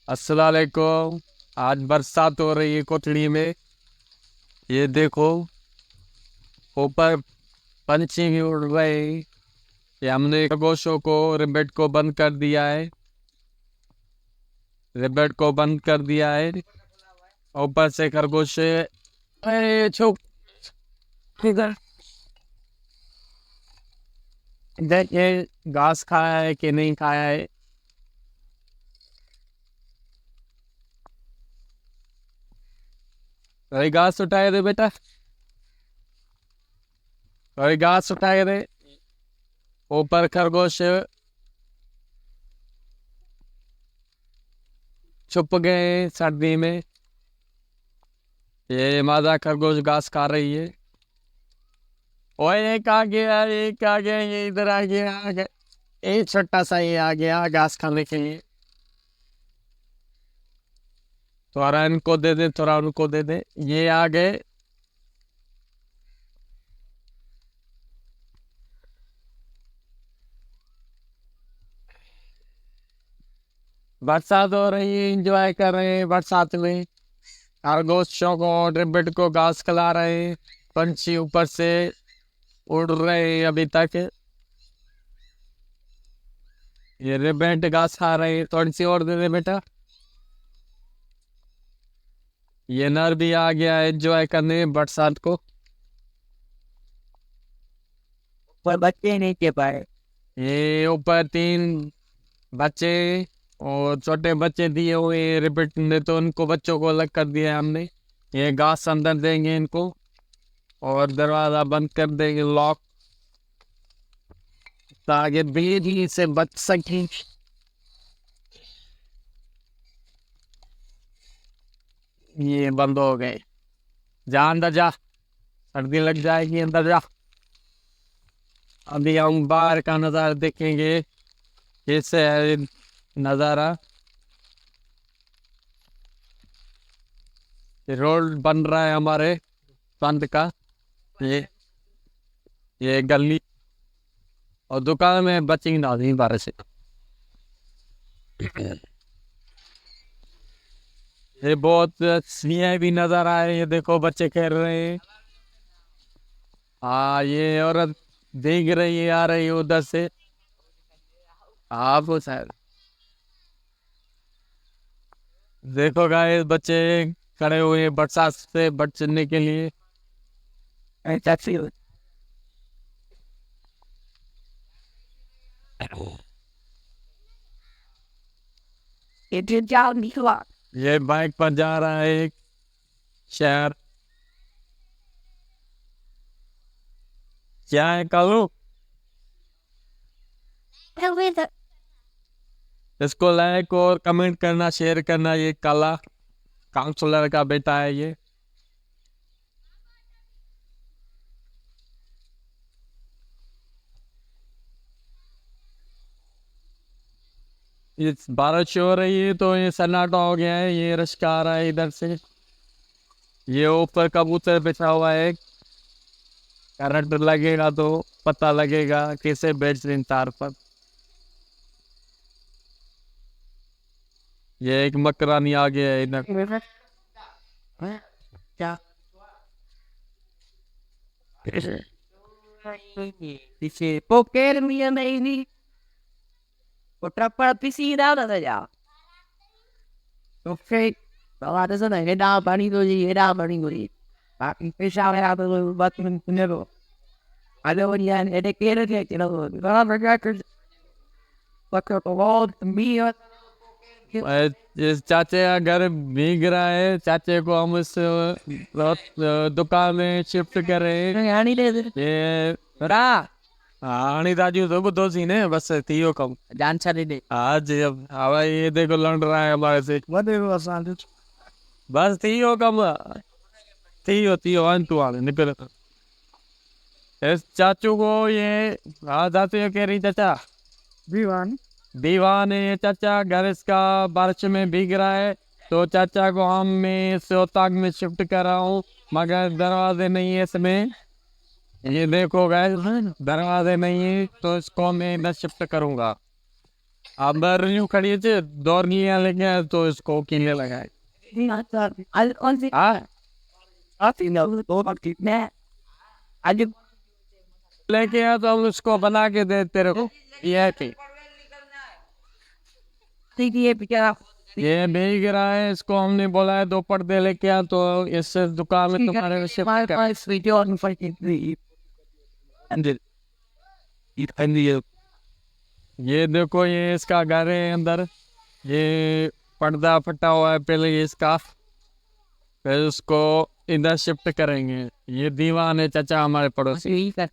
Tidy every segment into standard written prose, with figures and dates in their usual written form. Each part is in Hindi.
अस्सलाम वालेकुम। आज बरसात हो रही है कोठड़ी में। ये देखो, ऊपर पंछी भी उड़ रहे हैं। ये हमने खरगोशों को रिबेट को बंद कर दिया है। रिबेट को बंद कर दिया है। ऊपर से खरगोश अरे छुप इधर इधर ये घास खाया है कि नहीं खाया है। अरे घास उठाए दे बेटा। अरे घास उठाए दे। ऊपर खरगोश छुप गए सर्दी में। ये मादा खरगोश घास खा रही है। ओए एक आ गया, एक आ गया, ये इधर आ गया, आ गया। एक छोटा सा ये आ गया घास खाने के लिए। थोड़ा इनको दे दे, थोड़ा उनको दे दे। ये आ गए। बरसात हो रही है, एंजॉय कर रहे हैं बरसात में। खरगोशों को, रिबिट को घास खिला रहे हैं। पंछी ऊपर से उड़ रहे हैं अभी तक। ये रिबिट घास खा रहे हैं, थोड़ी सी और दे दे बेटा। ये नर भी आ गया है एंजॉय करने बरसात को। पर बच्चे नहीं के पाए। ये ऊपर 3 बच्चे और छोटे बच्चे दिए हुए हैं रिबिट ने, तो उनको बच्चों को अलग कर दिया है हमने। ये घास अंदर देंगे इनको और दरवाजा बंद कर देंगे लॉक, ताकि बिजली से बच सके। ये बंद हो गए। जा अंदर जा, सर्दी लग जाएगी, अंदर जा। अभी हम बाहर का नज़ारा देखेंगे, कैसे है नज़ारा। रोड बन रहा है हमारे बंद का। ये ये गली और दुकान में बचेंगे ना नहीं बारिश से। ये बहुत सियाह भी नजर आ रहे हैं, ये देखो बच्चे खेल रहे हैं। हाँ, ये औरत देख रही है, आ रही है उधर से। आपको शायद देखो गाइस, बच्चे खड़े हुए हैं बरसात से बचने के लिए। टैक्सी ये जाओ निकला। ये बाइक पर जा रहा है एक शहर। क्या है कलू? इसको लाइक और कमेंट करना, शेयर करना। ये काला काउंसलर का बेटा है ये। बारिश हो रही है तो ये सन्नाटा हो गया है, ये रश आ रहा है इधर से। ये ऊपर कबूतर बिछा हुआ है। करंट लगेगा तो पता लगेगा कैसे बैठ रहे तार पर। ये एक मकरानी आ गया है इधर। क्या dice poker mia baby potrà piscina da già ok ma adesso non è da panito di è da panito di ma in speciale ha per battere nero allora niente ed è che no ma perché perché all mia इस चाचे का घर भीग रहा है। चाचे को हम इस दुकान में शिफ्ट कर रहे हैं। yani deh ये रा हाणी ताजू तो बुद्धो सी ने बस थियो कम। जान छाड़ी दे आज अब हवा ये देखो लड़ रहा है हमारे से। वो देखो आसान बस थियो कम। थियो अंतु आने निकल। इस चाचू को ये चाचू ये कह रही चाचा दीवान दीवान है ये चाचा। घर इसका बारिश में भीग रहा है, तो चाचा को हम मैं इस उताग में शिफ्ट कर रहा हूँ, मगर दरवाजे नहीं है इसमें। ये देखो गाइस, दरवाजे नहीं है तो इसको मैं इधर शिफ्ट करूंगा। अब यूं खड़ी थी, दौड़ लिया लेके तो इसको कीने लगाए। आज कौन सी हाँ, आती ना दो बाकी मैं आज लेके आ तो हम उसको बना के दे तेरे को। ये थी, ठीक है बेचारा ये भीग रहा है, इसको हमने बोला है दो पर्दे लेके आ, तो इस दुकान में तुम्हारे से हमारे पास वीडियो ऑन फटी थी अंदर ये ये देखो, ये इसका घर है अंदर, ये पर्दा फटा हुआ है पहले ये इसका, फिर उसको इधर शिफ्ट करेंगे। ये दीवान है चाचा हमारे पड़ोसी, यही कर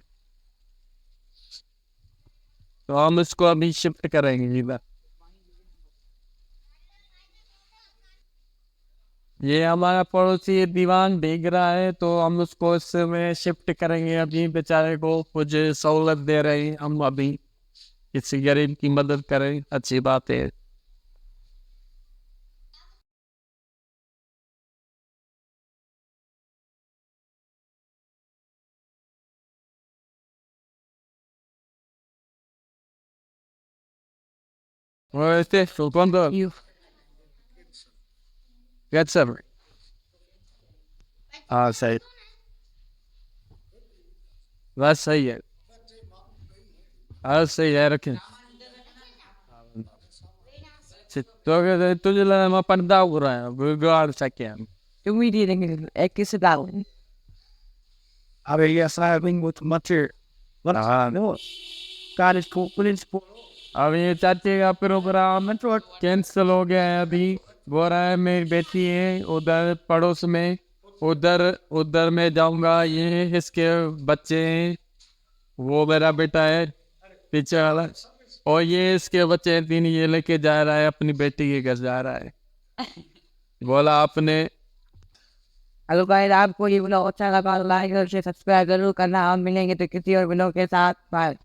तो हम इसको अभी शिफ्ट करेंगे इधर। ये हमारा पड़ोसी ये दीवान भीग रहा है, तो हम उसको इसमें शिफ्ट करेंगे। अभी बेचारे को कुछ सहूलत दे रहे हैं हम अभी, किसी गरीब की मदद करें, अच्छी बात है। Este, cuando you get some, सही, बस सही है, सही है रखें। तो तुझे लगा मैं पर्दा हो रहा है, बिगाड़ सके हम। we didn't kiss it out अबे ये साइबिंग with mutter what no God is cool police अब ये चाचे का प्रोग्राम कैंसिल हो गया है अभी। बोल रहा है मेरी बेटी है उधर पड़ोस में, उधर उधर मैं जाऊंगा, ये इसके बच्चे हैं, वो मेरा बेटा है पीछे वाला, और ये इसके बच्चे हैं तीन, ये लेके जा रहा है अपनी बेटी के घर जा रहा है। बोला आपने हेलो गाइस आपको ये ब्लॉग अच्छा लगा लाइक और सब्सक्राइब जरूर करना हम मिलेंगे तो किसी और ब्लॉग के साथ बाय